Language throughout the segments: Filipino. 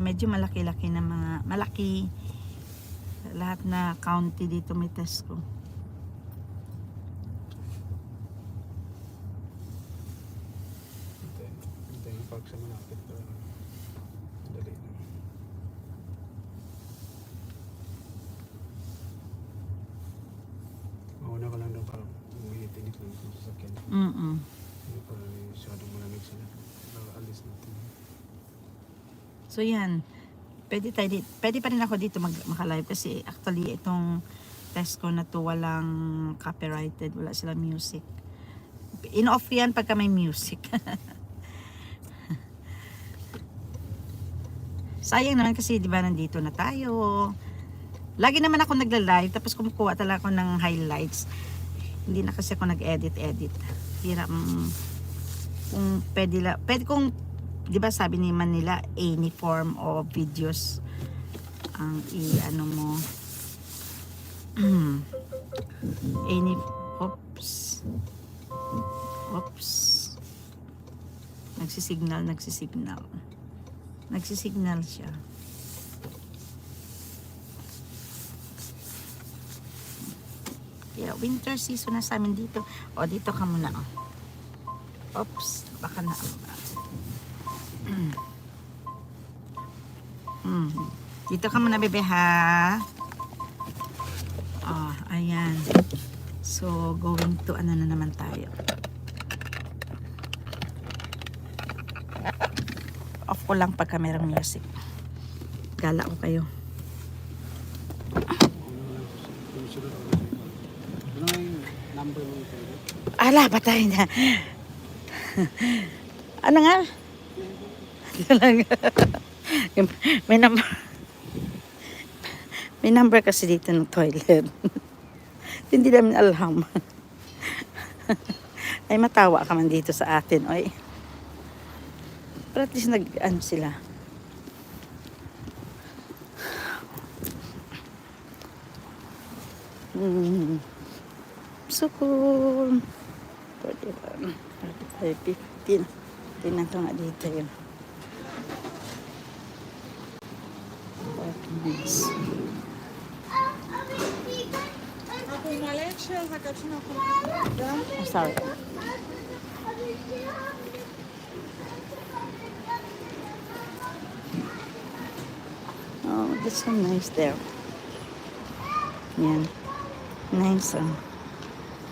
Medyo malaki-laki na mga, malaki. Lahat na county dito may Tesco. Hintayin yung park sa malapit para dali lang. Mauna ka lang doon para umiinit lang sa sasakyan. Hindi para masyadong malamig sila. Para alis natin. So yan. Pwede pa rin ako dito makalive kasi actually itong Tesco na to walang copyrighted, wala silang music. In-off yan pagka may music. Sayang naman kasi 'di ba nandito na tayo. Lagi naman ako nagla-live tapos kumukuha talaga ako ng highlights. Hindi na kasi ako nag-edit. Hirap kung pwede kung 'di ba sabi ni Manila any form of videos ang i-ano mo any oops nagsisignal siya. Yeah, winter season na sa amin dito. O dito ka muna. Oops, baka na dito ka muna bebe ha. Ayan. So going to ano na naman tayo. Off ko lang pagka merong music. Gala ko kayo. Ano yung number mo ito? Ala, patay na. Ano nga? may number. May number kasi dito ng toilet. Hindi namin alam. Ay matawa ka man dito sa atin, oy. Pero at least ano sila. So cool. 41, 45, 15. Tingnan ko nga dito yun. 40 minutes. Oh, sorry. Oh, that's so nice there. Yan. Nice,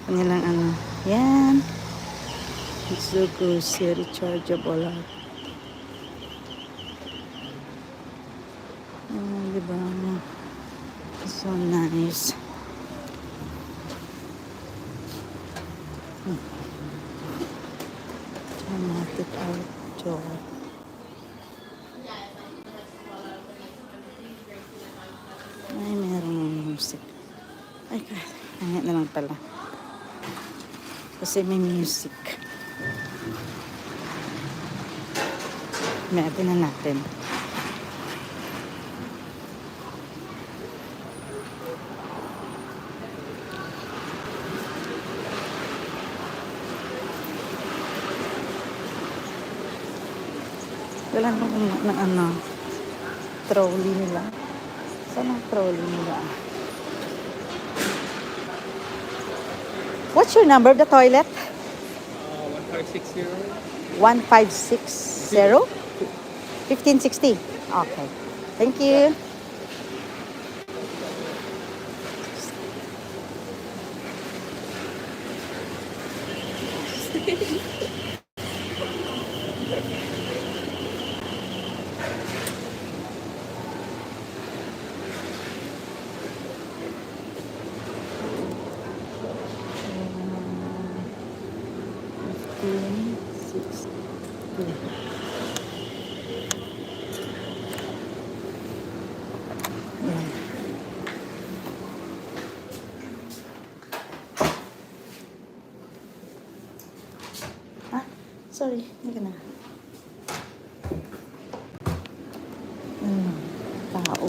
kanilang ano. Yan. It's so good. Rechargeable. Oh, diba? So nice. Dramatic outdoor. Ay, merong music. Ay, kaya na lang pala. Kasi may music. Meron na natin. Wala na ano, trolley nila. Saan ang trolley nila? What's your number of the toilet? 1560. 1560? 1560? Okay. Thank you. Sorry, hindi ka na. Tao.